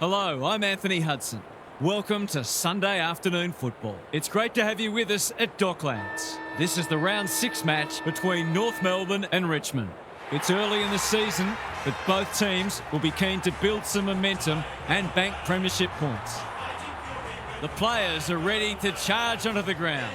Hello, I'm Anthony Hudson. Welcome to Sunday afternoon football. It's great to have you with us at Docklands. This is the round 6 match between North Melbourne and Richmond. It's early in the season, but both teams will be keen to build some momentum and bank Premiership points. The players are ready to charge onto the ground.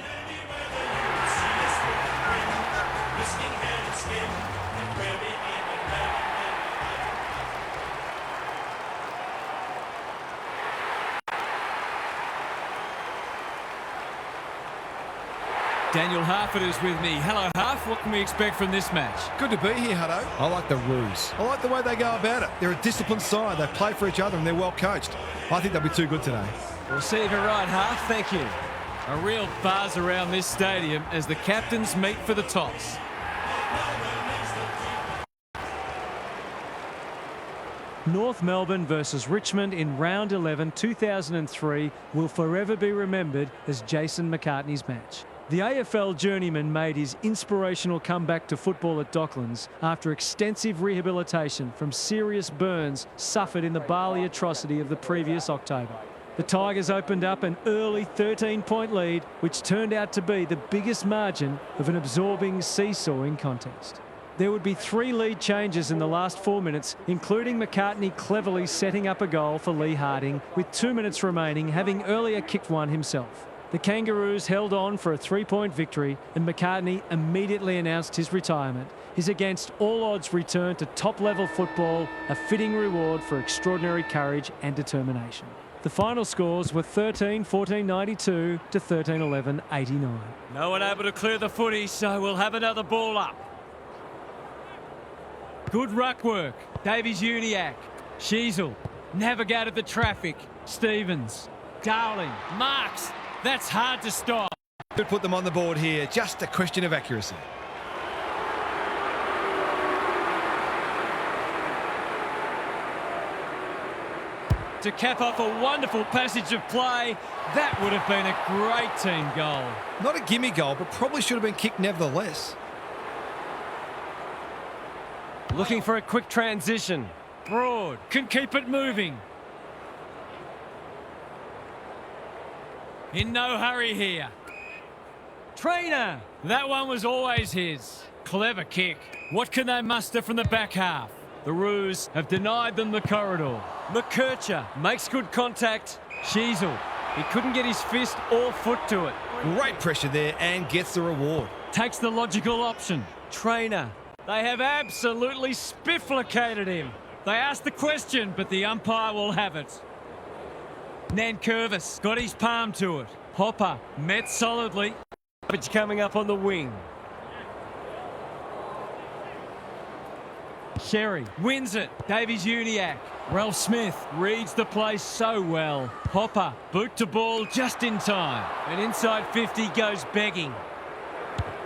Daniel Harford is with me. Hello, Harf. What can we expect from this match? Good to be here, Hutto. I like the ruse. I like the way they go about it. They're a disciplined side. They play for each other and they're well coached. I think they'll be too good today. We'll see if you're right, Harf. Thank you. A real buzz around this stadium as the captains meet for the toss. North Melbourne versus Richmond in round 11 2003 will forever be remembered as Jason McCartney's match. The AFL journeyman made his inspirational comeback to football at Docklands after extensive rehabilitation from serious burns suffered in the Bali atrocity of the previous October. The Tigers opened up an early 13-point lead, which turned out to be the biggest margin of an absorbing, seesawing contest. There would be 3 lead changes in the last 4 minutes, including McCartney cleverly setting up a goal for Lee Harding with 2 minutes remaining, having earlier kicked one himself. The Kangaroos held on for a 3-point victory and McCartney immediately announced his retirement. His against all odds return to top-level football, a fitting reward for extraordinary courage and determination. The final scores were 13-14-92 to 13-11-89. No one able to clear the footy, so we'll have another ball up. Good ruck work. Davies-Uniacke. Sheasel navigated the traffic. Stevens. Darling. Marks. That's hard to stop. Could put them on the board here. Just a question of accuracy. To cap off a wonderful passage of play, that would have been a great team goal. Not a gimme goal, but probably should have been kicked nevertheless. Looking for a quick transition. Broad can keep it moving. In no hurry here. Trainer! That one was always his. Clever kick. What can they muster from the back half? The Roos have denied them the corridor. McKercher makes good contact. Sheasel. He couldn't get his fist or foot to it. Great pressure there and gets the reward. Takes the logical option. Trainer. They have absolutely spifflicated him. They asked the question, but the umpire will have it. Nankervis got his palm to it. Hopper met solidly. It's coming up on the wing. Sherry wins it. Davies-Uniacke. Ralph Smith reads the play so well. Hopper boot to ball just in time. And inside 50 goes begging.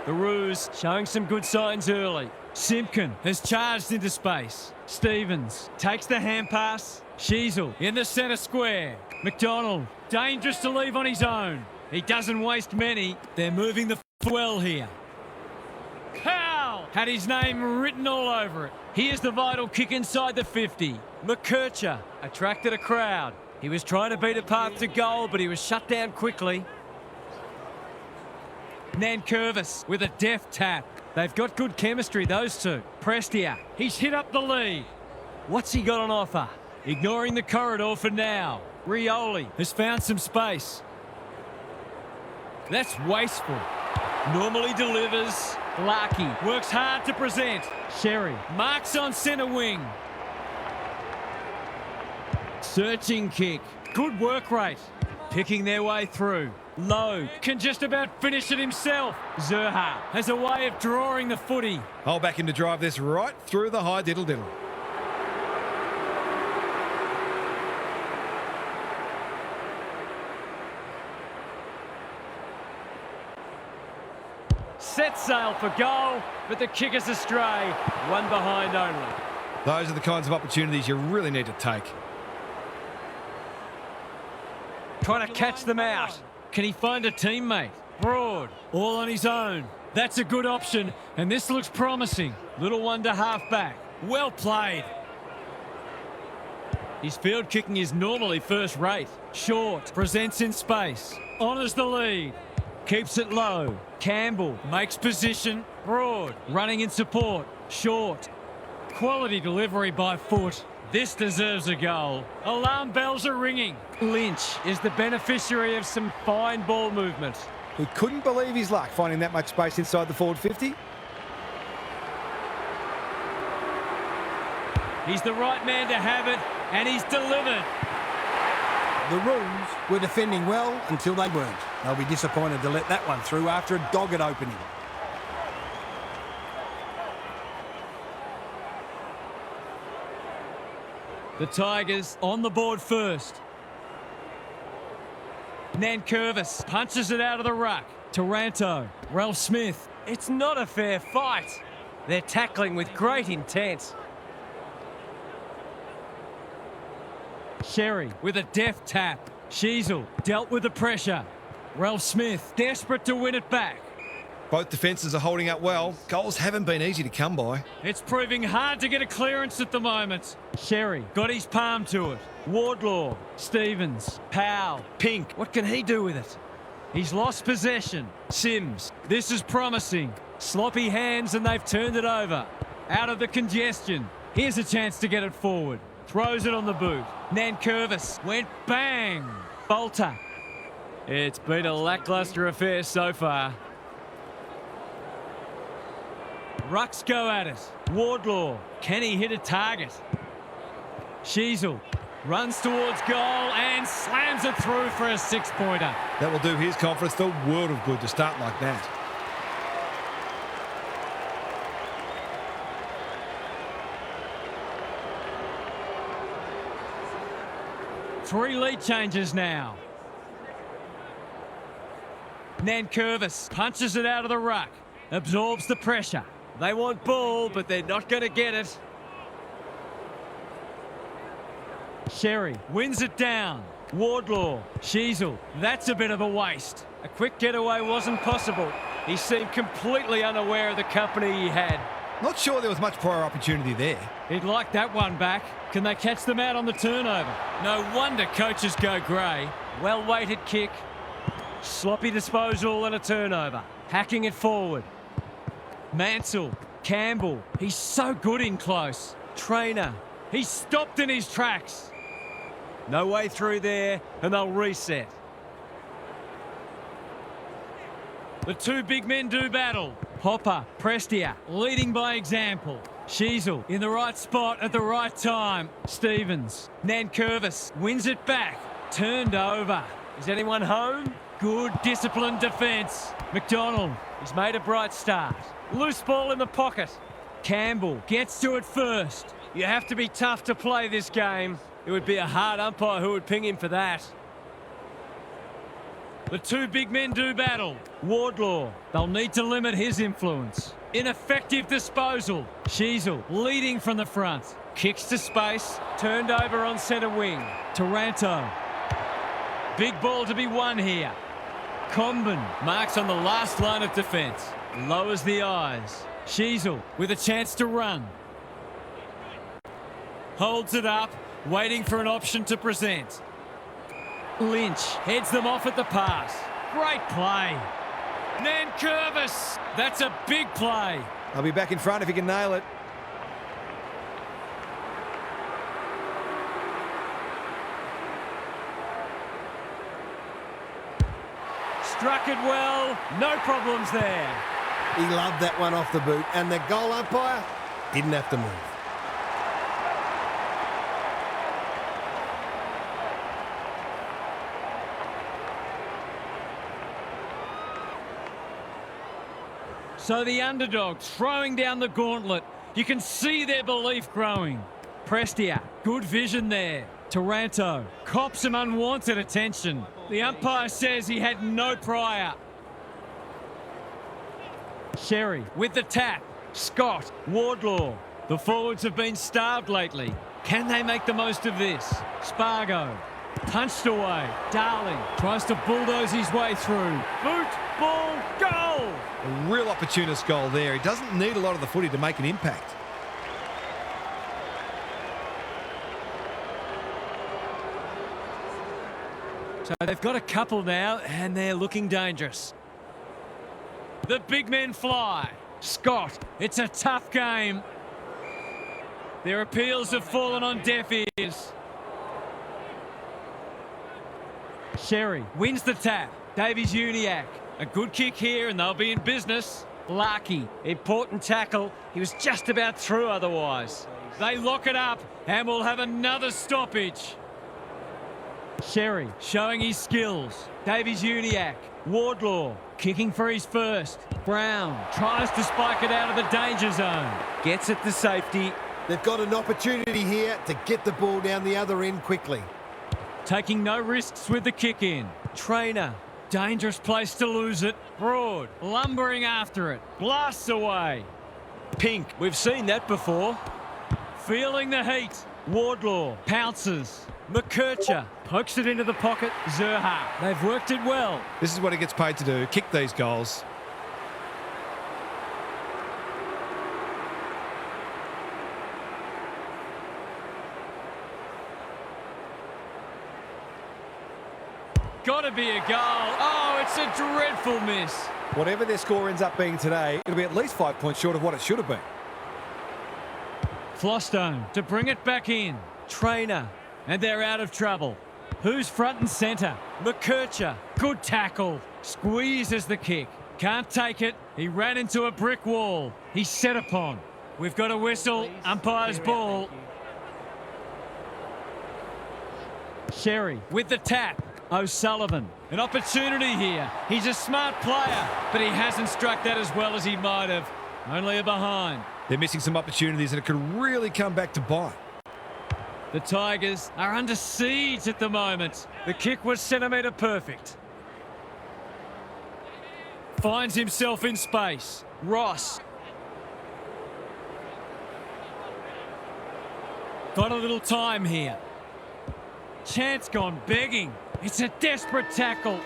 The Roos showing some good signs early. Simpkin has charged into space. Stevens takes the hand pass. Sheasel in the centre square. McDonald, dangerous to leave on his own. He doesn't waste many. They're moving the well here. Powell had his name written all over it. Here's the vital kick inside the 50. McKercher attracted a crowd. He was trying to beat a path to goal, but he was shut down quickly. Nankervis with a deft tap. They've got good chemistry, those two. Prestia, he's hit up the lead. What's he got on offer? Ignoring the corridor for now. Rioli has found some space. That's wasteful. Normally delivers. Larkey works hard to present. Sherry marks on centre wing. Searching kick. Good work rate. Picking their way through. Lowe can just about finish it himself. Zerha has a way of drawing the footy. I'll back him to drive this right through the high diddle-diddle. Set sail for goal, but the kick is astray. One behind only. Those are the kinds of opportunities you really need to take. Trying to catch them out. Can he find a teammate? Broad, all on his own. That's a good option, and this looks promising. Little one to half back. Well played. His field kicking is normally first rate. Short, presents in space, honours the lead, keeps it low. Campbell makes position, broad, running in support, short. Quality delivery by foot. This deserves a goal. Alarm bells are ringing. Lynch is the beneficiary of some fine ball movement. He couldn't believe his luck finding that much space inside the forward 50. He's the right man to have it, and he's delivered. The Roos were defending well until they weren't. They'll be disappointed to let that one through after a dogged opening. The Tigers on the board first. Nankervis punches it out of the ruck. Taranto, Ralph Smith. It's not a fair fight. They're tackling with great intent. Sherry with a deft tap. Sheasel dealt with the pressure. Ralph Smith desperate to win it back. Both defences are holding up well. Goals haven't been easy to come by. It's proving hard to get a clearance at the moment. Sherry got his palm to it. Wardlaw, Stevens, Powell, Pink. What can he do with it? He's lost possession. Sims, this is promising. Sloppy hands and they've turned it over. Out of the congestion. Here's a chance to get it forward. Throws it on the boot. Nankervis went bang. Bolter. It's been a lacklustre affair so far. Rucks go at it. Wardlaw. Can he hit a target? Sheasel runs towards goal and slams it through for a 6-pointer. That will do his confidence the world of good to start like that. Three lead changes now. Nankervis punches it out of the ruck. Absorbs the pressure. They want ball, but they're not going to get it. Sherry wins it down. Wardlaw, Sheasel. That's a bit of a waste. A quick getaway wasn't possible. He seemed completely unaware of the company he had. Not sure there was much prior opportunity there. He'd like that one back. Can they catch them out on the turnover? No wonder coaches go grey. Well-weighted kick. Sloppy disposal and a turnover. Hacking it forward. Mansell, Campbell, he's so good in close. Trainer, he's stopped in his tracks. No way through there, and they'll reset. The two big men do battle. Hopper, Prestia, leading by example. Sheasel in the right spot at the right time. Stevens, Nankervis wins it back. Turned over. Is anyone home? Good disciplined defence. McDonald, he's made a bright start. Loose ball in the pocket. Campbell gets to it first. You have to be tough to play this game. It would be a hard umpire who would ping him for that. The two big men do battle. Wardlaw, they'll need to limit his influence. Ineffective disposal. Sheasel leading from the front. Kicks to space. Turned over on centre wing. Taranto. Big ball to be won here. Comben marks on the last line of defence. Lowers the eyes. Sheasel with a chance to run. Holds it up, waiting for an option to present. Lynch heads them off at the pass. Great play. Nankervis, that's a big play. I'll be back in front if he can nail it. Struck it well, no problems there. He loved that one off the boot, and the goal umpire didn't have to move. So the underdogs throwing down the gauntlet. You can see their belief growing. Prestia, good vision there. Taranto cops some unwanted attention. The umpire says he had no prior. Sherry with the tap. Scott, Wardlaw. The forwards have been starved lately. Can they make the most of this? Spargo punched away. Darling tries to bulldoze his way through. Boot, ball, goal! A real opportunist goal there. He doesn't need a lot of the footy to make an impact. So they've got a couple now, and they're looking dangerous. The big men fly. Scott, it's a tough game. Their appeals have fallen on deaf ears. Sherry wins the tap. Davies-Uniacke. A good kick here, and they'll be in business. Larkey, important tackle. He was just about through otherwise. They lock it up, and we'll have another stoppage. Sherry showing his skills. Davies-Uniacke. Wardlaw kicking for his first. Brown tries to spike it out of the danger zone. Gets it to safety. They've got an opportunity here to get the ball down the other end quickly. Taking no risks with the kick in. Trainer. Dangerous place to lose it. Broad lumbering after it. Blasts away. Pink. We've seen that before. Feeling the heat. Wardlaw pounces. McKercher pokes it into the pocket. Zerha. They've worked it well. This is what he gets paid to do, kick these goals. Got to be a goal. Oh, it's a dreadful miss. Whatever their score ends up being today, it'll be at least 5 points short of what it should have been. Flostone to bring it back in. Trainer. And they're out of trouble. Who's front and centre? McKercher. Good tackle. Squeezes the kick. Can't take it. He ran into a brick wall. He's set upon. We've got a whistle. Umpire's ball. Sherry with the tap. O'Sullivan. An opportunity here. He's a smart player, but he hasn't struck that as well as he might have. Only a behind. They're missing some opportunities and it could really come back to bite. The Tigers are under siege at the moment. The kick was centimetre perfect. Finds himself in space. Ross. Got a little time here. Chance gone begging. It's a desperate tackle.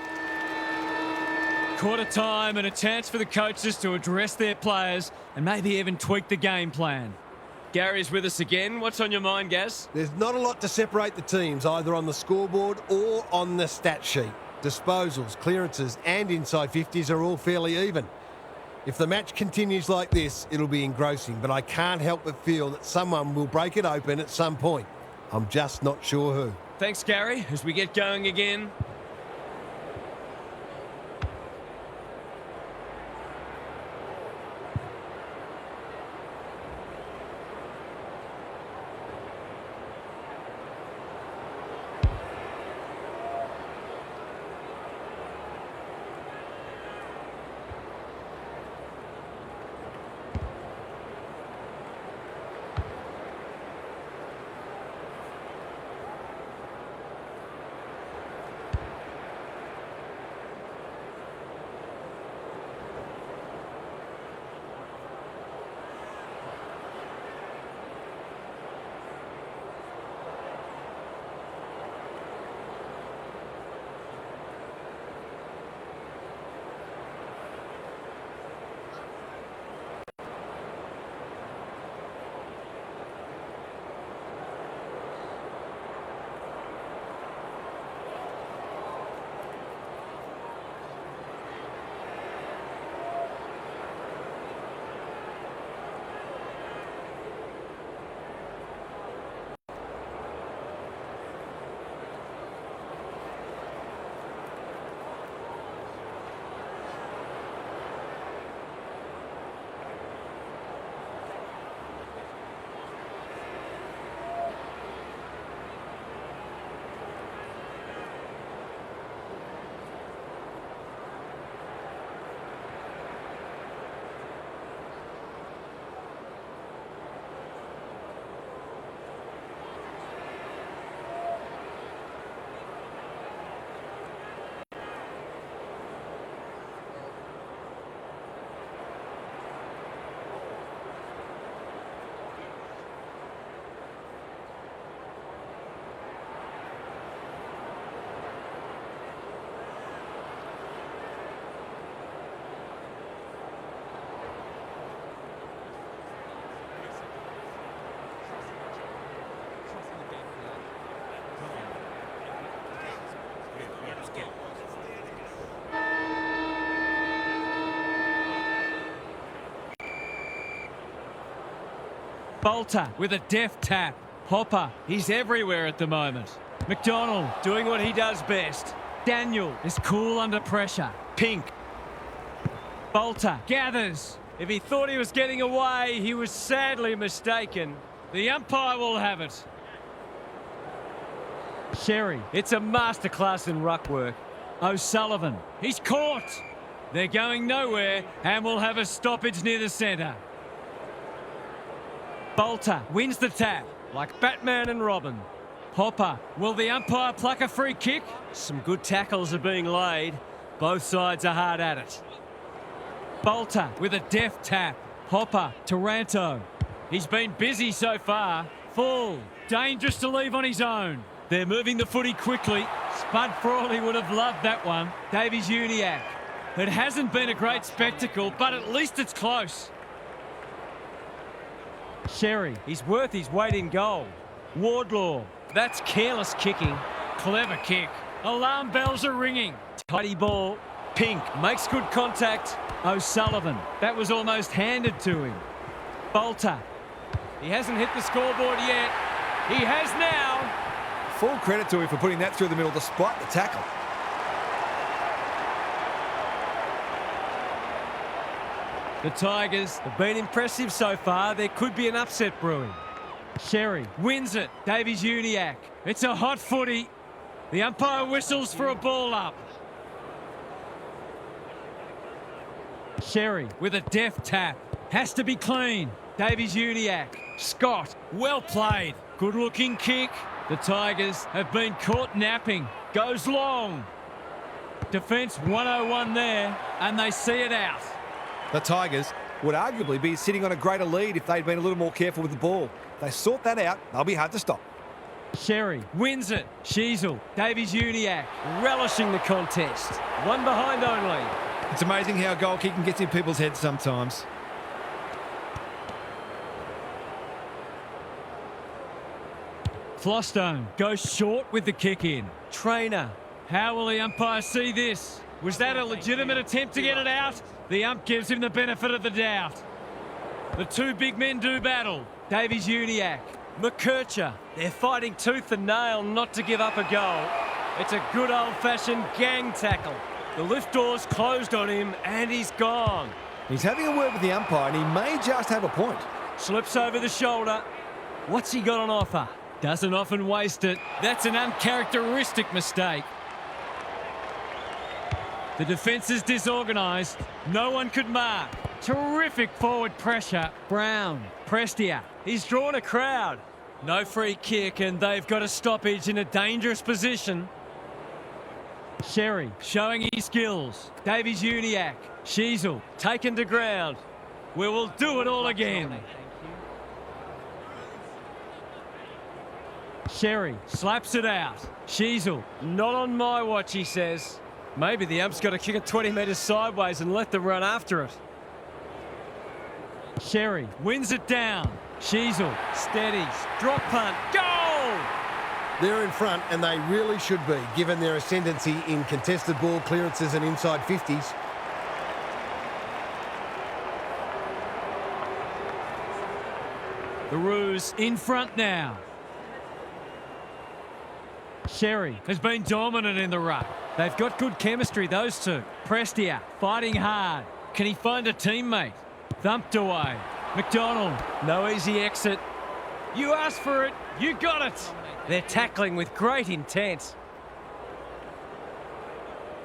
Quarter time and a chance for the coaches to address their players and maybe even tweak the game plan. Gary's with us again. What's on your mind, Gaz? There's not a lot to separate the teams, either on the scoreboard or on the stat sheet. Disposals, clearances and inside 50s are all fairly even. If the match continues like this, it'll be engrossing, but I can't help but feel that someone will break it open at some point. I'm just not sure who. Thanks, Gary. As we get going again. Bolter with a deft tap. Hopper, he's everywhere at the moment. McDonald doing what he does best. Daniel is cool under pressure. Pink. Bolter gathers. If he thought he was getting away, he was sadly mistaken. The umpire will have it. Sherry, it's a masterclass in ruck work. O'Sullivan, he's caught. They're going nowhere and will have a stoppage near the centre. Bolter wins the tap, like Batman and Robin. Hopper, will the umpire pluck a free kick? Some good tackles are being laid. Both sides are hard at it. Bolter with a deft tap. Hopper, Taranto. He's been busy so far. Full, dangerous to leave on his own. They're moving the footy quickly. Spud Frawley would have loved that one. Davies-Uniacke. It hasn't been a great spectacle, but at least it's close. Sherry, he's worth his weight in gold. Wardlaw, that's careless kicking. Clever kick. Alarm bells are ringing. Tidy ball. Pink makes good contact. O'Sullivan, that was almost handed to him. Bolter, he hasn't hit the scoreboard yet. He has now. Full credit to him for putting that through the middle despite the tackle. The Tigers have been impressive so far. There could be an upset brewing. Sherry wins it. Davies-Uniacke. It's a hot footy. The umpire whistles for a ball up. Sherry with a deft tap. Has to be clean. Davies-Uniacke. Scott, well played. Good looking kick. The Tigers have been caught napping. Goes long. Defence 101 there, and they see it out. The Tigers would arguably be sitting on a greater lead if they'd been a little more careful with the ball. If they sort that out, they'll be hard to stop. Sherry wins it. Sheasel, Davies-Uniacke, relishing the contest. One behind only. It's amazing how goal kicking gets in people's heads sometimes. Flostone goes short with the kick in. Trainer, how will the umpire see this? Was that a legitimate attempt to get it out? The ump gives him the benefit of the doubt. The two big men do battle. Davies-Uniacke, McKercher. They're fighting tooth and nail not to give up a goal. It's a good old-fashioned gang tackle. The lift door's closed on him and he's gone. He's having a word with the umpire and he may just have a point. Slips over the shoulder. What's he got on offer? Doesn't often waste it. That's an uncharacteristic mistake. The defence is disorganised. No one could mark. Terrific forward pressure. Brown, Prestia. He's drawn a crowd. No free kick and they've got a stoppage in a dangerous position. Sherry showing his skills. Davies-Uniacke. Sheasel taken to ground. We will do it all again. Sherry slaps it out. Sheasel, not on my watch, he says. Maybe the ump's got to kick it 20 metres sideways and let them run after it. Sherry wins it down. Sheasel steadies. Drop punt. Goal! They're in front, and they really should be, given their ascendancy in contested ball clearances and inside 50s. The Roos in front now. Sherry has been dominant in the ruck. They've got good chemistry, those two. Prestia fighting hard. Can he find a teammate? Thumped away. McDonald, no easy exit. You asked for it, you got it. They're tackling with great intent.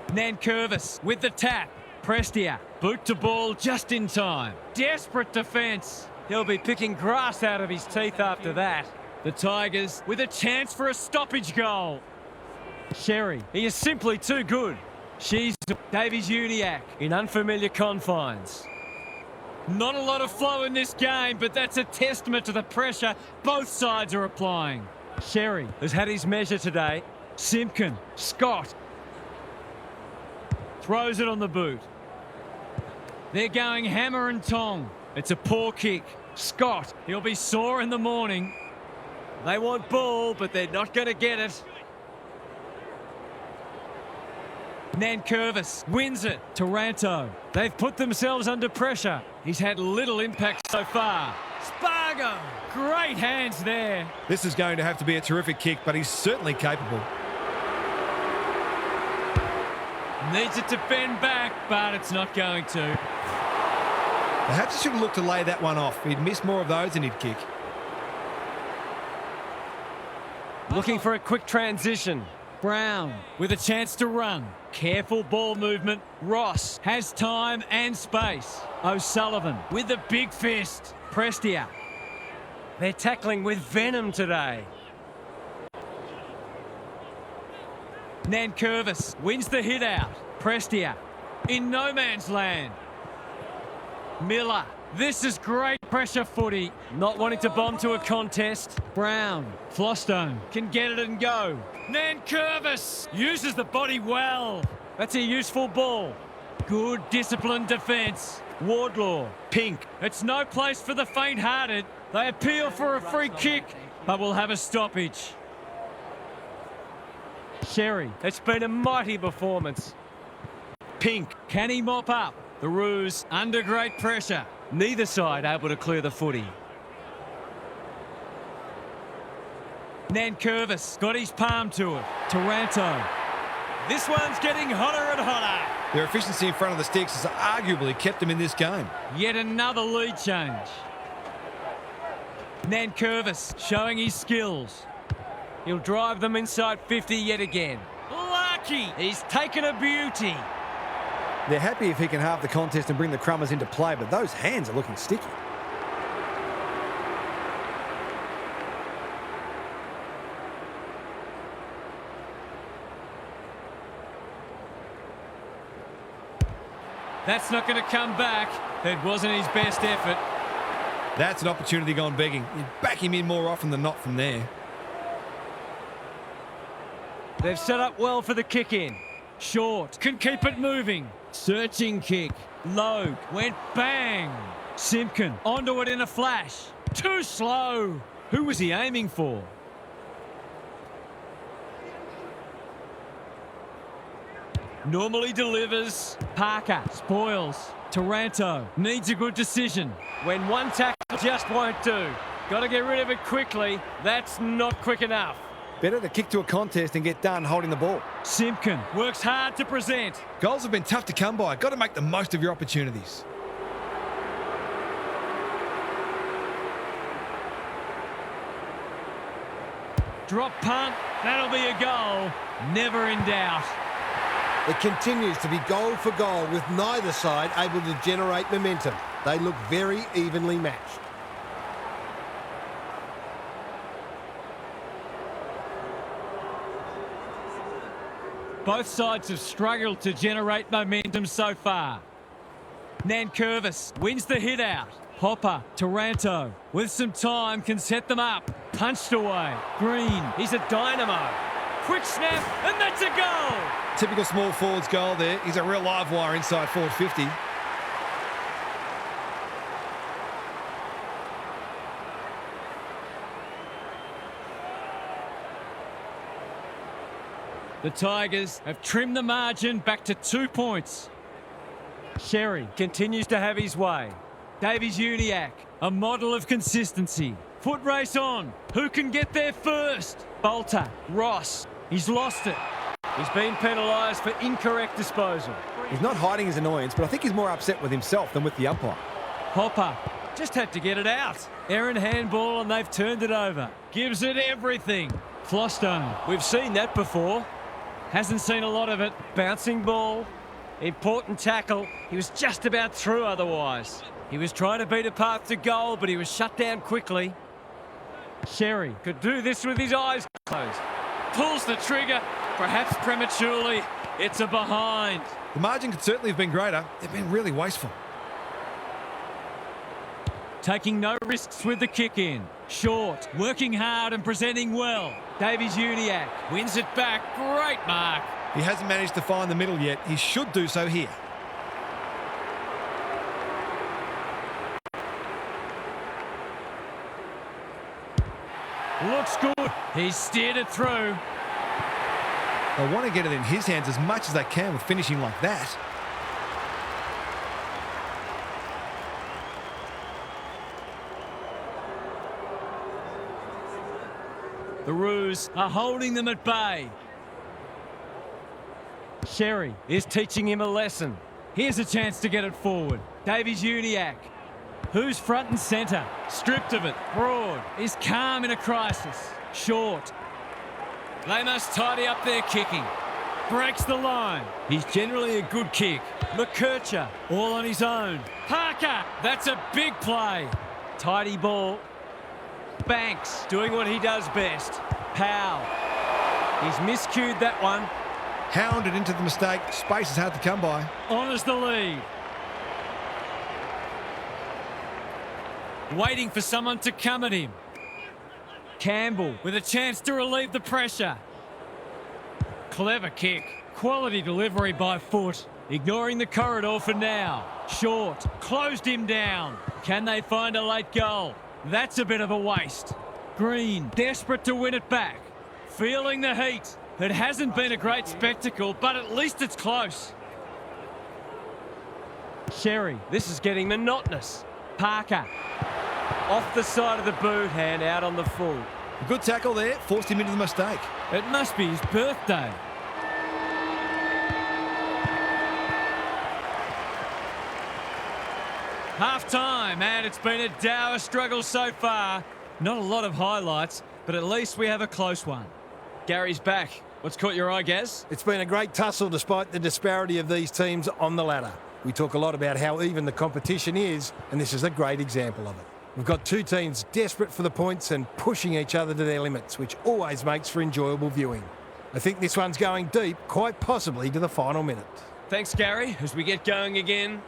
Nankervis with the tap. Prestia, boot to ball just in time. Desperate defence. He'll be picking grass out of his teeth after that. The Tigers with a chance for a stoppage goal. Sherry, he is simply too good. She's Davies-Uniacke in unfamiliar confines. Not a lot of flow in this game, but that's a testament to the pressure both sides are applying. Sherry has had his measure today. Simpkin, Scott. Throws it on the boot. They're going hammer and tong. It's a poor kick. Scott, he'll be sore in the morning. They want ball, but they're not going to get it. Nankervis wins it. Taranto. They've put themselves under pressure. He's had little impact so far. Spargo! Umaga. Great hands there. This is going to have to be a terrific kick, but he's certainly capable. Needs it to bend back, but it's not going to. Perhaps he should have looked to lay that one off. He'd miss more of those than he'd kick. Looking for a quick transition. Brown with a chance to run. Careful ball movement. Ross has time and space. O'Sullivan with the big fist. Prestia. They're tackling with venom today. Nankervis wins the hit out. Prestia in no man's land. Miller. This is great pressure footy. Not wanting to bomb to a contest. Brown. Flostone can get it and go. Nankervis uses the body well. That's a useful ball. Good disciplined defence. Wardlaw. Pink. It's no place for the faint-hearted. They appeal for a free kick, but will have a stoppage. Sherry. It's been a mighty performance. Pink. Can he mop up? The Roos under great pressure. Neither side able to clear the footy. Nankervis got his palm to it. Taranto. This one's getting hotter and hotter. Their efficiency in front of the sticks has arguably kept them in this game. Yet another lead change. Nankervis showing his skills. He'll drive them inside 50 yet again. Lucky. He's taken a beauty. They're happy if he can halve the contest and bring the Crummers into play, but those hands are looking sticky. That's not going to come back. It wasn't his best effort. That's an opportunity gone begging. You'd back him in more often than not from there. They've set up well for the kick-in. Short, can keep it moving. Searching kick. Logue went bang. Simpkin onto it in a flash. Too slow. Who was he aiming for? Normally delivers. Parker spoils. Taranto needs a good decision. When one tackle just won't do. Got to get rid of it quickly. That's not quick enough. Better to kick to a contest and get done holding the ball. Simpkin works hard to present. Goals have been tough to come by. Got to make the most of your opportunities. Drop punt. That'll be a goal. Never in doubt. It continues to be goal for goal with neither side able to generate momentum. They look very evenly matched. Both sides have struggled to generate momentum so far. Nankervis wins the hit out. Hopper, Taranto, with some time, can set them up. Punched away. Green, he's a dynamo. Quick snap, and that's a goal! Typical small forward's goal there. He's a real live wire inside forward 50. The Tigers have trimmed the margin back to 2 points. Sherry continues to have his way. Davies-Uniacke, a model of consistency. Foot race on. Who can get there first? Bolter, Ross. He's lost it. He's been penalised for incorrect disposal. He's not hiding his annoyance, but I think he's more upset with himself than with the umpire. Hopper just had to get it out. Errant handball and they've turned it over. Gives it everything. Flostone, we've seen that before. Hasn't seen a lot of it. Bouncing ball. Important tackle. He was just about through otherwise. He was trying to beat a path to goal, but he was shut down quickly. Sherry could do this with his eyes closed. Pulls the trigger, perhaps prematurely. It's a behind. The margin could certainly have been greater. They've been really wasteful. Taking no risks with the kick in. Short, working hard and presenting well. Davies-Uniacke wins it back. Great mark. He hasn't managed to find the middle yet. He should do so here. Looks good. He's steered it through. They want to get it in his hands as much as they can with finishing like that. The Roos are holding them at bay. Sherry is teaching him a lesson. Here's a chance to get it forward. Davies-Uniacke. Who's front and centre? Stripped of it. Broad is calm in a crisis. Short. They must tidy up their kicking. Breaks the line. He's generally a good kick. McKercher, all on his own. Parker, that's a big play. Tidy ball. Banks, doing what he does best. Powell. He's miscued that one. Hounded into the mistake. Space is hard to come by. Honours the lead. Waiting for someone to come at him. Campbell with a chance to relieve the pressure. Clever kick. Quality delivery by foot. Ignoring the corridor for now. Short. Closed him down. Can they find a late goal? That's a bit of a waste. Green, desperate to win it back. Feeling the heat. It hasn't been a great spectacle, but at least it's close. Sherry, this is getting monotonous. Parker. Off the side of the boot, hand out on the full. A good tackle there, forced him into the mistake. It must be his birthday. Half-time, and it's been a dour struggle so far. Not a lot of highlights, but at least we have a close one. Gary's back. What's caught your eye, Gaz? It's been a great tussle despite the disparity of these teams on the ladder. We talk a lot about how even the competition is, and this is a great example of it. We've got two teams desperate for the points and pushing each other to their limits, which always makes for enjoyable viewing. I think this one's going deep, quite possibly to the final minute. Thanks, Gary. As we get going again.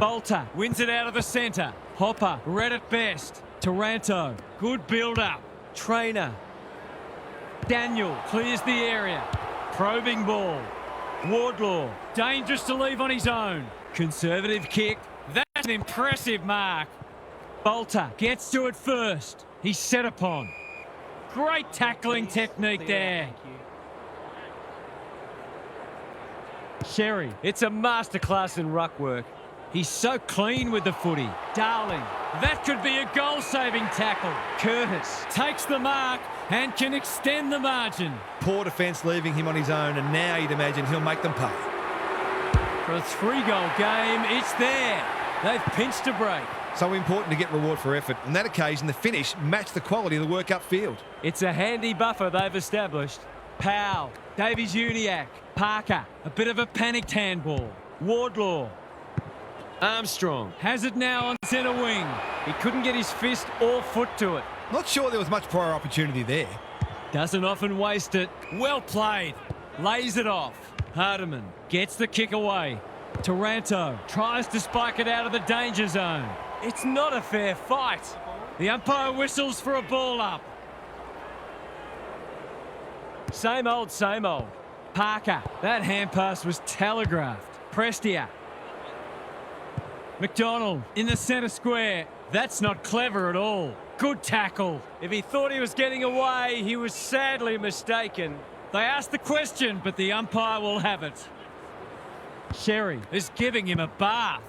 Bolter wins it out of the centre. Hopper read it best. Taranto, good build-up. Trainer. Daniel clears the area. Probing ball. Wardlaw, dangerous to leave on his own. Conservative kick. That's an impressive mark. Bolter gets to it first. He's set upon. Great tackling technique there. Sherry, it's a masterclass in ruck work. He's so clean with the footy. Darling, that could be a goal-saving tackle. Curtis takes the mark and can extend the margin. Poor defence leaving him on his own, and now you'd imagine he'll make them pay. For a 3-goal game, it's there. They've pinched a break. So important to get reward for effort. On that occasion, the finish matched the quality of the work upfield. It's a handy buffer they've established. Powell, Davies-Uniacke, Parker, a bit of a panicked handball. Wardlaw. Armstrong has it now on centre wing. He couldn't get his fist or foot to it. Not sure there was much prior opportunity there. Doesn't often waste it. Well played. Lays it off. Hardiman gets the kick away. Taranto tries to spike it out of the danger zone. It's not a fair fight. The umpire whistles for a ball up. Same old, same old. Parker, that hand pass was telegraphed. Prestia. McDonald in the centre square. That's not clever at all. Good tackle. If he thought he was getting away, he was sadly mistaken. They asked the question, but the umpire will have it. Sherry is giving him a bath.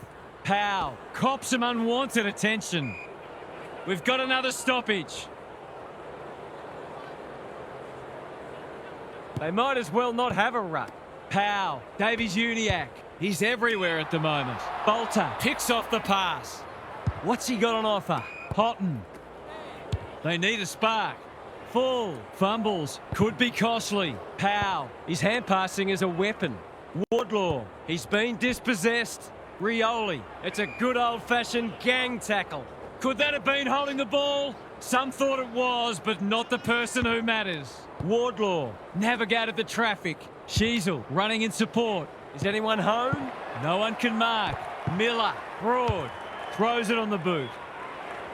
Powell cops some unwanted attention. We've got another stoppage. They might as well not have a ruck. Powell, Davies-Uniacke. He's everywhere at the moment. Bolter picks off the pass. What's he got on offer? Houghton. They need a spark. Full. Fumbles. Could be costly. Powell. His hand passing is a weapon. Wardlaw. He's been dispossessed. Rioli. It's a good old-fashioned gang tackle. Could that have been holding the ball? Some thought it was, but not the person who matters. Wardlaw navigated the traffic. Sheasel running in support. Is anyone home? No one can mark. Miller, Broad, throws it on the boot.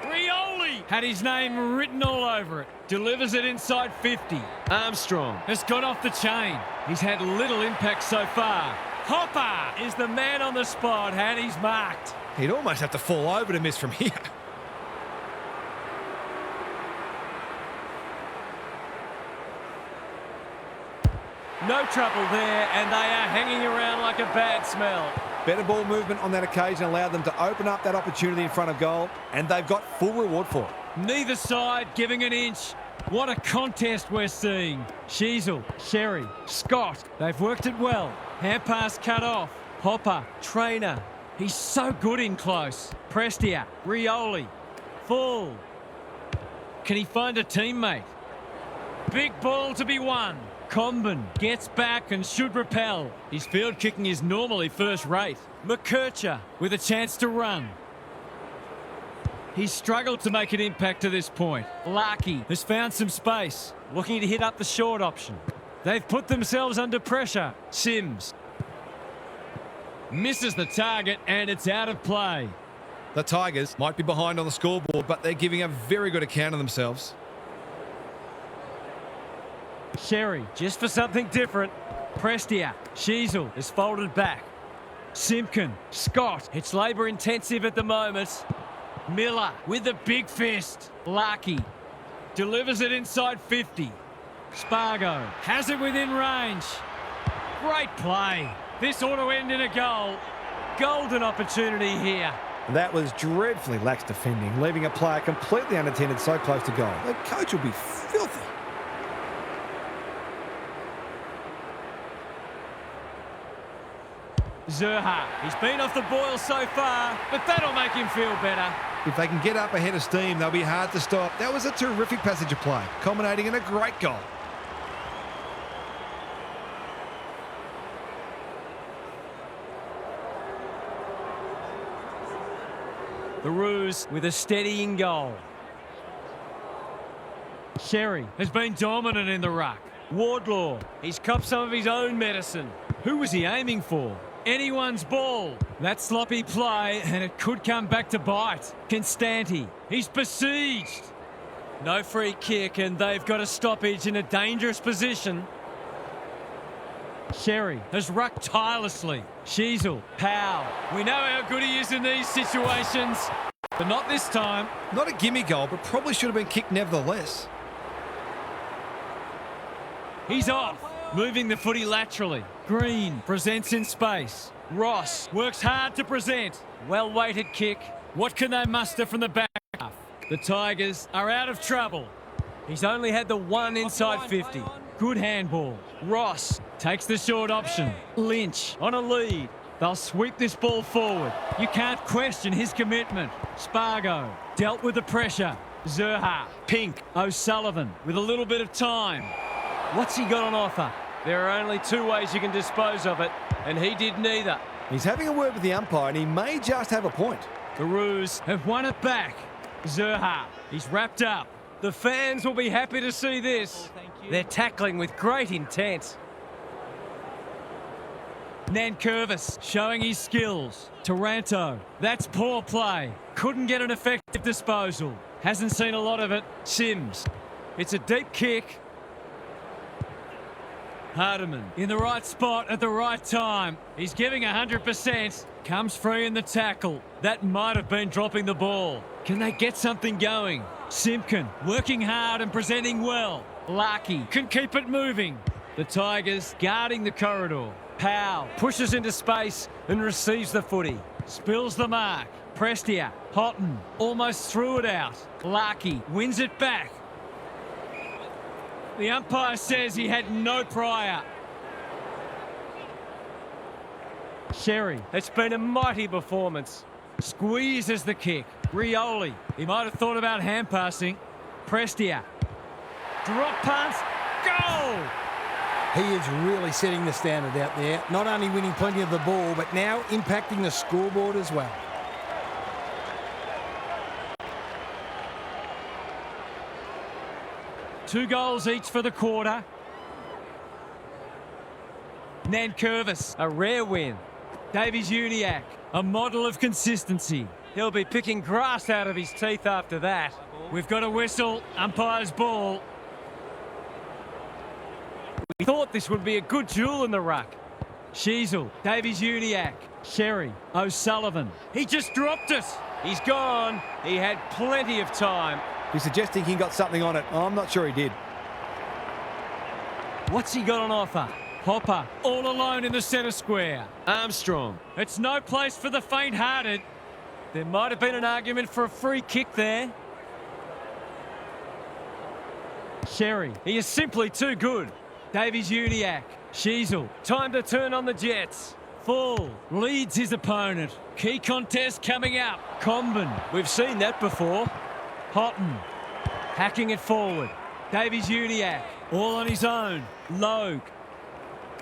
Rioli had his name written all over it. Delivers it inside 50. Armstrong has gone off the chain. He's had little impact so far. Hopper is the man on the spot and he's marked. He'd almost have to fall over to miss from here. No trouble there, and they are hanging around like a bad smell. Better ball movement on that occasion allowed them to open up that opportunity in front of goal, and they've got full reward for it. Neither side giving an inch. What a contest we're seeing. Sheasel, Sherry, Scott, they've worked it well. Hand pass cut off. Hopper, Trainer. He's so good in close. Prestia, Rioli, Full. Can he find a teammate? Big ball to be won. Comben gets back and should repel. His field kicking is normally first rate. McKercher with a chance to run. He's struggled to make an impact to this point. Larkey has found some space, looking to hit up the short option. They've put themselves under pressure. Sims misses the target and it's out of play. The Tigers might be behind on the scoreboard, but they're giving a very good account of themselves. Sherry, just for something different. Prestia, Sheasel is folded back. Simpkin, Scott, it's labour intensive at the moment. Miller with the big fist. Larkey delivers it inside 50. Spargo has it within range. Great play. This ought to end in a goal. Golden opportunity here. That was dreadfully lax defending, leaving a player completely unattended so close to goal. The coach will be filthy. Zerha, he's been off the boil so far, but that'll make him feel better. If they can get up ahead of steam, they'll be hard to stop. That was a terrific passage of play, culminating in a great goal. The Roos with a steadying goal. Sherry has been dominant in the ruck. Wardlaw, he's copped some of his own medicine. Who was he aiming for? Anyone's ball. That sloppy play, and it could come back to bite. Constanti, he's besieged. No free kick, and they've got a stoppage in a dangerous position. Sherry Has rucked tirelessly. Sheasel, Powell. We know how good he is in these situations, but not this time. Not a gimme goal, but probably should have been kicked nevertheless. He's off, moving the footy laterally. Green presents in space. Ross works hard to present. Well-weighted kick. What can they muster from the back half? The Tigers are out of trouble. He's only had the one inside 50. Good handball. Ross takes the short option. Lynch on a lead. They'll sweep this ball forward. You can't question his commitment. Spargo dealt with the pressure. Zerha, Pink, O'Sullivan with a little bit of time. What's he got on offer? There are only two ways you can dispose of it, and he did neither. He's having a word with the umpire, and he may just have a point. The Roos have won it back. Zerha, he's wrapped up. The fans will be happy to see this. They're tackling with great intent. Nankervis showing his skills. Taranto, that's poor play. Couldn't get an effective disposal. Hasn't seen a lot of it. Sims, it's a deep kick. Hardiman in the right spot at the right time. He's giving 100%. Comes free in the tackle. That might have been dropping the ball. Can they get something going? Simpkin working hard and presenting well. Larkey can keep it moving. The Tigers guarding the corridor. Powell pushes into space and receives the footy. Spills the mark. Prestia, Houghton almost threw it out. Larkey wins it back. The umpire says he had no prior. Sherry. It's been a mighty performance. Squeezes the kick. Rioli. He might have thought about hand passing. Prestia. Drop pass. Goal! He is really setting the standard out there. Not only winning plenty of the ball, but now impacting the scoreboard as well. Two goals each for the quarter. Nankervis, a rare win. Davies-Uniacke, a model of consistency. He'll be picking grass out of his teeth after that. We've got a whistle, umpire's ball. We thought this would be a good duel in the ruck. Sheasel, Davies-Uniacke, Sherry, O'Sullivan. He just dropped it. He's gone. He had plenty of time. He's suggesting he got something on it. I'm not sure he did. What's he got on offer? Hopper, all alone in the centre square. Armstrong, it's no place for the faint-hearted. There might have been an argument for a free kick there. Sherry. He is simply too good. Davies-Uniacke, Sheasel, time to turn on the Jets. Full, leads his opponent. Key contest coming up. Comben, we've seen that before. Houghton, hacking it forward. Davies-Uniacke, all on his own. Logue.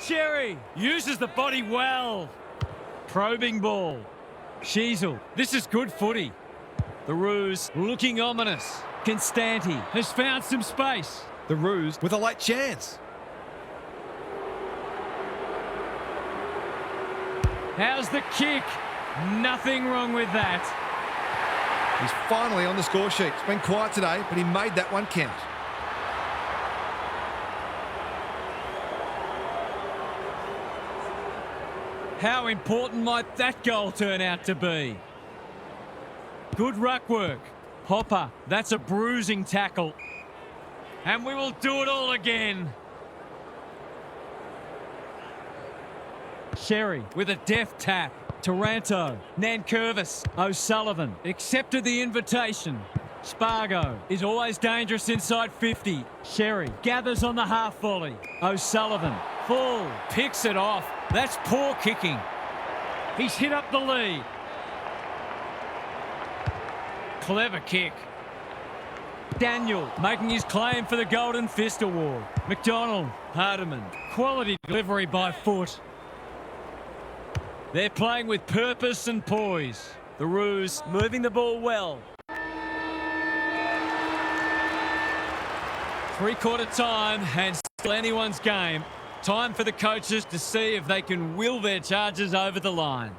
Cherry uses the body well. Probing ball. Sheasel, this is good footy. The Roos looking ominous. Constanti has found some space. The Roos with a late chance. How's the kick? Nothing wrong with that. He's finally on the score sheet. It's been quiet today, but he made that one count. How important might that goal turn out to be? Good ruck work. Hopper, that's a bruising tackle. And we will do it all again. Sherry With a deft tap. Taranto, Nankervis, O'Sullivan accepted the invitation. Spargo is always dangerous inside 50. Sherry Gathers on the half volley. O'Sullivan, full, picks it off. That's poor kicking. He's hit up the lead. Clever kick. Daniel making his claim for the Golden Fist Award. McDonald, Hardiman, quality delivery by foot. They're playing with purpose and poise. The Roos moving the ball well. Three-quarter time and still anyone's game. Time for the coaches to see if they can will their charges over the line.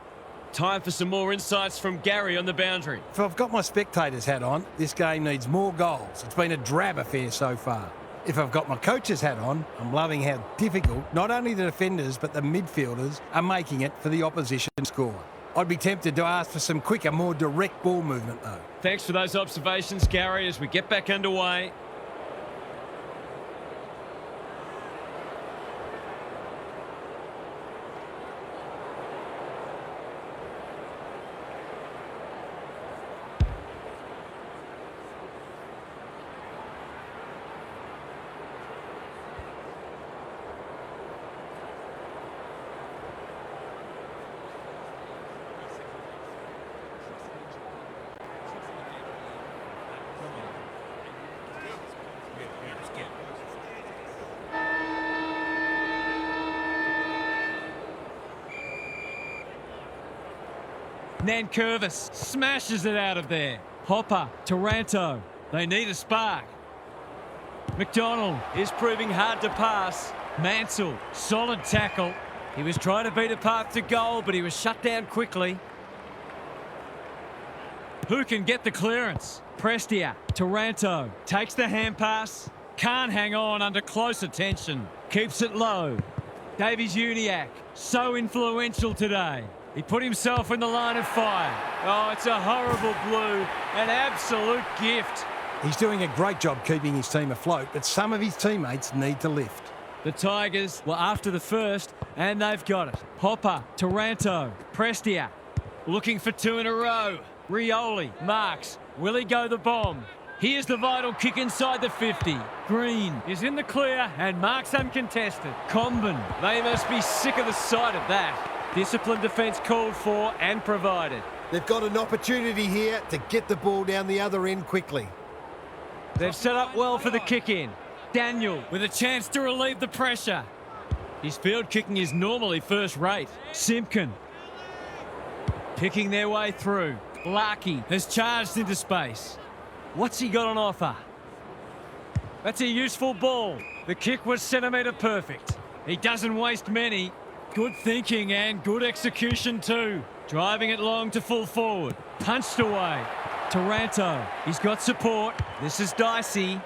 Time for some more insights from Gary on the boundary. If I've got my spectator's hat on, this game needs more goals. It's been a drab affair so far. If I've got my coach's hat on, I'm loving how difficult not only the defenders but the midfielders are making it for the opposition score. I'd be tempted to ask for some quicker, more direct ball movement though. Thanks for those observations, Gary, as we get back underway. Nankervis smashes it out of there. Hopper, Taranto. They need a spark. McDonald is proving hard to pass. Mansell, solid tackle. He was trying to beat a path to goal, but he was shut down quickly. Who can get the clearance? Prestia, Taranto takes the hand pass. Can't hang on under close attention. Keeps it low. Davies-Uniacke, so influential today. He put himself in the line of fire. Oh, it's a horrible blue. An absolute gift. He's doing a great job keeping his team afloat, but some of his teammates need to lift. The Tigers were after the first, and they've got it. Hopper, Taranto, Prestia, looking for two in a row. Rioli, marks. Will he go the bomb? Here's the vital kick inside the 50. Green is in the clear and marks uncontested. Comben, they must be sick of the sight of that. Disciplined defence called for and provided. They've got an opportunity here to get the ball down the other end quickly. They've set up well for the kick-in. Daniel with a chance to relieve the pressure. His field kicking is normally first rate. Simpkin picking their way through. Larkey has charged into space. What's he got on offer? That's a useful ball. The kick was centimetre perfect. He doesn't waste many. Good thinking and good execution too. Driving it long to full forward. Punched away. Taranto, he's got support. This is dicey.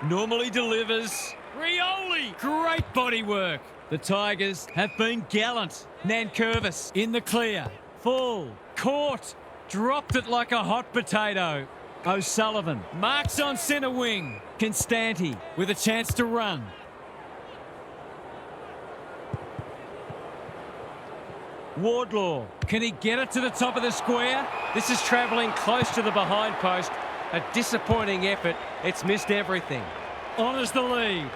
Normally delivers. Rioli, great body work. The Tigers have been gallant. Nankervis in the clear. Full. Caught. Dropped it like a hot potato. O'Sullivan marks on centre wing. Constanti with a chance to run. Wardlaw, can he get it to the top of the square? This is travelling close to the behind post. A disappointing effort. It's missed everything. Honours the lead.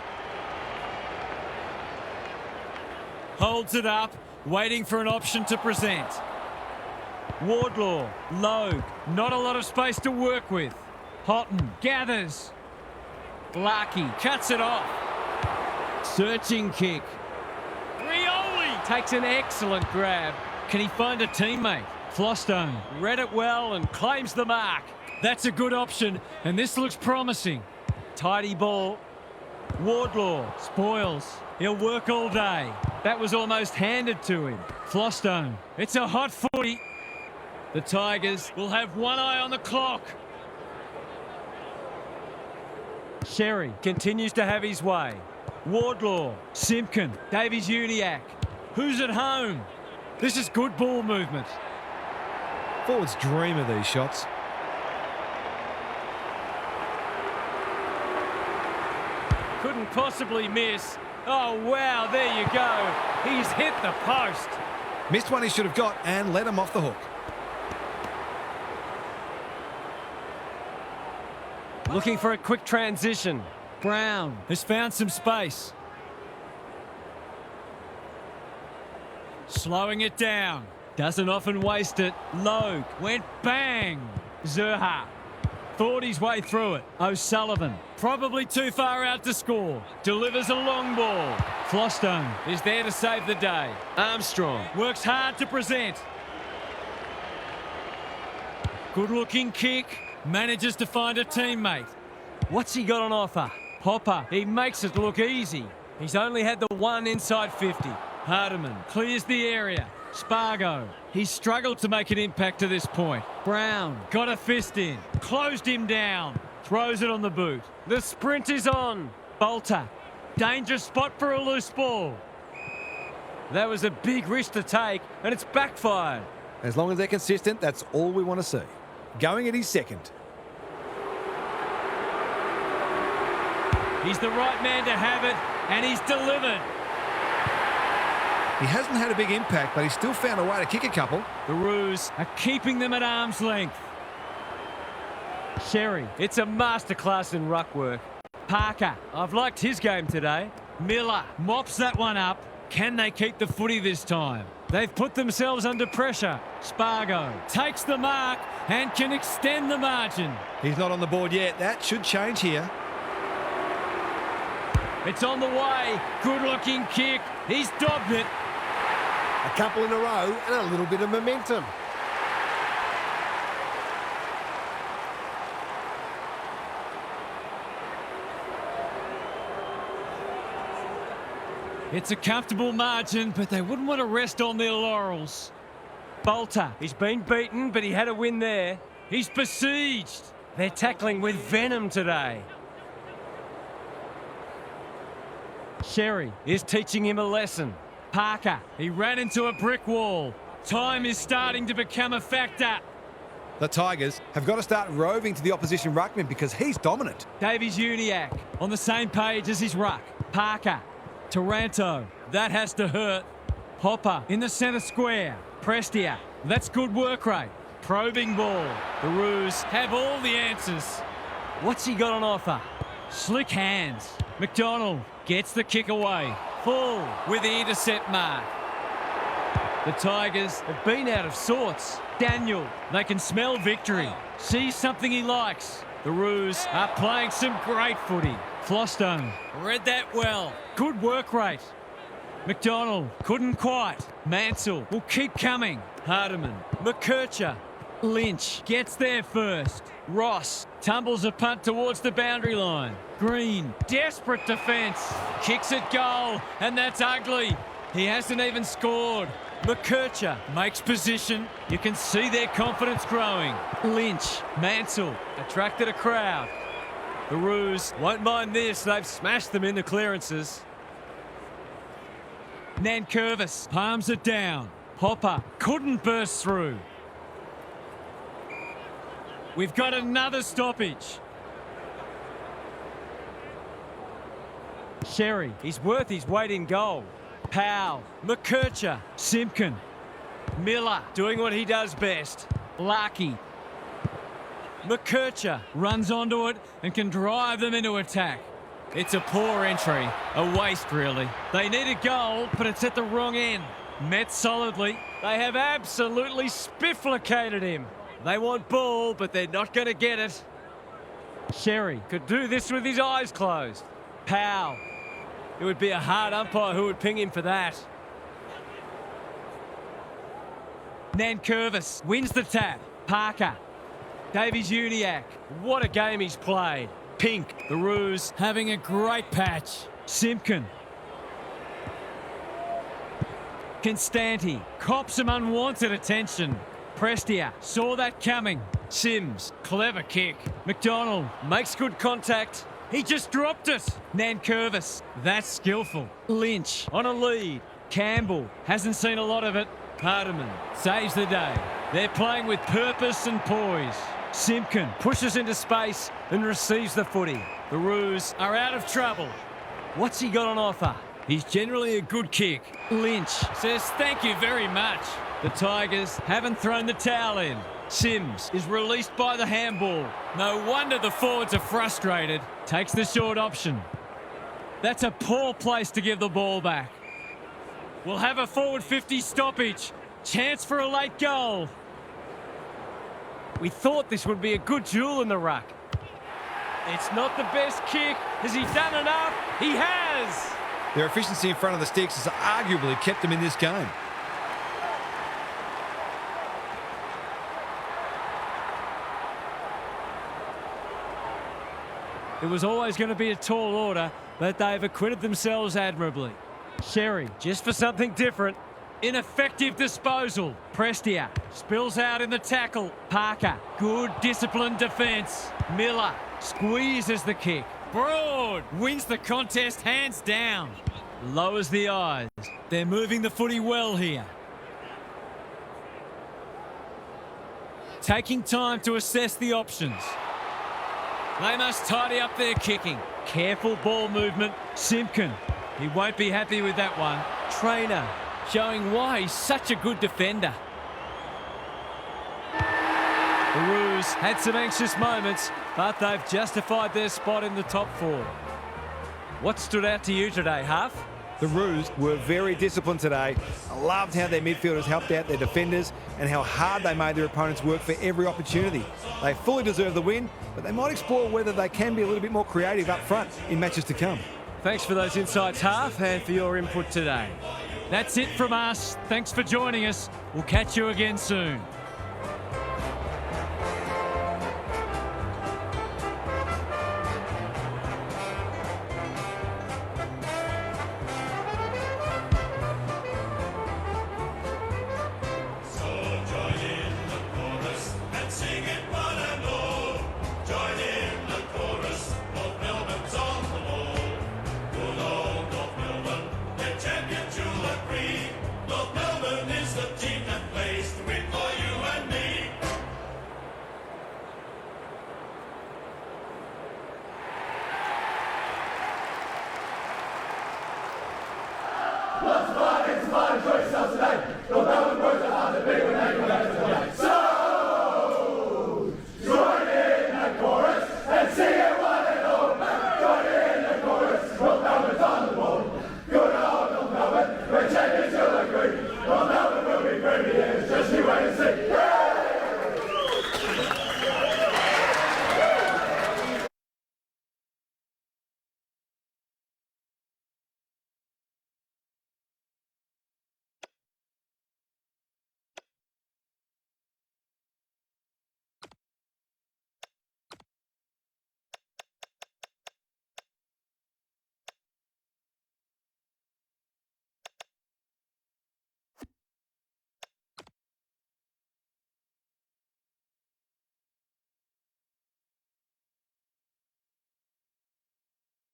Holds it up, waiting for an option to present. Wardlaw, low, not a lot of space to work with. Houghton gathers. Larkey cuts it off. Searching kick. Rioli takes an excellent grab. Can he find a teammate? Flostone read it well and claims the mark. That's a good option, and this looks promising. Tidy ball. Wardlaw spoils. He'll work all day. That was almost handed to him. Flostone, it's a hot footy. The Tigers will have one eye on the clock. Sherry continues to have his way. Wardlaw, Simpkin, Davies-Uniacke. Who's at home? This is good ball movement. Forwards dream of these shots. Couldn't possibly miss. Oh, wow, there you go. He's hit the post. Missed one he should have got and let him off the hook. Looking for a quick transition. Brown has found some space. Slowing it down. Doesn't often waste it. Logue went bang. Zerha thought his way through it. O'Sullivan, probably too far out to score. Delivers a long ball. Flostone is there to save the day. Armstrong works hard to present. Good looking kick. Manages to find a teammate. What's he got on offer? Hopper, he makes it look easy. He's only had the one inside 50. Hardiman clears the area. Spargo, he's struggled to make an impact to this point. Brown got a fist in, closed him down, throws it on the boot. The sprint is on. Bolter, dangerous spot for a loose ball. That was a big risk to take, and it's backfired. As long as they're consistent, that's all we want to see. Going at his second. He's the right man to have it, and he's delivered. He hasn't had a big impact, but he's still found a way to kick a couple. The Roos are keeping them at arm's length. Sherry, it's a masterclass in ruck work. Parker, I've liked his game today. Miller mops that one up. Can they keep the footy this time? They've put themselves under pressure. Spargo takes the mark and can extend the margin. He's not on the board yet. That should change here. It's on the way. Good-looking kick. He's dobbed it. A couple in a row and a little bit of momentum. It's a comfortable margin, but they wouldn't want to rest on their laurels. Bolter, he's been beaten, but he had a win there. He's besieged. They're tackling with venom today. Sherry is teaching him a lesson. Parker, he ran into a brick wall. Time is starting to become a factor. The Tigers have got to start roving to the opposition ruckman because he's dominant. Davies-Uniacke on the same page as his ruck. Parker, Taranto, that has to hurt. Hopper in the centre square. Prestia, that's good work rate. Probing ball. The Roos have all the answers. What's he got on offer? Slick hands. McDonald gets the kick away. Full with the intercept mark. The Tigers have been out of sorts. Daniel, they can smell victory. Sees something he likes. The Roos are playing some great footy. Flostone read that well. Good work rate. McDonald couldn't quite. Mansell will keep coming. Hardiman, McKercher. Lynch gets there first. Ross tumbles a punt towards the boundary line. Green, desperate defence. Kicks at goal, and that's ugly. He hasn't even scored. McKercher makes position. You can see their confidence growing. Lynch, Mansell attracted a crowd. The Roos won't mind this. They've smashed them in the clearances. Nankervis palms it down. Hopper couldn't burst through. We've got another stoppage. Sherry, he's worth his weight in gold. Powell, McKercher, Simpkin. Miller doing what he does best. Larkey. McKercher runs onto it and can drive them into attack. It's a poor entry. A waste, really. They need a goal, but it's at the wrong end. Met solidly. They have absolutely spifflicated him. They want ball, but they're not going to get it. Sherry could do this with his eyes closed. Powell. It would be a hard umpire who would ping him for that. Nankervis wins the tap. Parker. Davies-Uniacke. What a game he's played. Pink. The Roos having a great patch. Simpkin. Constanti cops some unwanted attention. Prestia saw that coming. Sims, clever kick. McDonald makes good contact. He just dropped it. Nankervis, that's skillful. Lynch on a lead. Campbell hasn't seen a lot of it. Hardiman saves the day. They're playing with purpose and poise. Simpkin pushes into space and receives the footy. The Roos are out of trouble. What's he got on offer? He's generally a good kick. Lynch says thank you very much. The Tigers haven't thrown the towel in. Sims is released by the handball. No wonder the forwards are frustrated. Takes the short option. That's a poor place to give the ball back. We'll have a forward 50 stoppage. Chance for a late goal. We thought this would be a good duel in the ruck. It's not the best kick. Has he done enough? He has! Their efficiency in front of the sticks has arguably kept them in this game. It was always going to be a tall order, but they've acquitted themselves admirably. Sherry, just for something different. Ineffective disposal. Prestia spills out in the tackle. Parker, good disciplined defence. Miller squeezes the kick. Broad wins the contest hands down. Lowers the eyes. They're moving the footy well here. Taking time to assess the options. They must tidy up their kicking. Careful ball movement. Simpkin, he won't be happy with that one. Trainer showing why he's such a good defender. The Roos had some anxious moments, but they've justified their spot in the top 4. What stood out to you today, Huff? The Roos were very disciplined today. I loved how their midfielders helped out their defenders and how hard they made their opponents work for every opportunity. They fully deserve the win, but they might explore whether they can be a little bit more creative up front in matches to come. Thanks for those insights, Huff, and for your input today. That's it from us. Thanks for joining us. We'll catch you again soon. Let's fight and show yourselves today.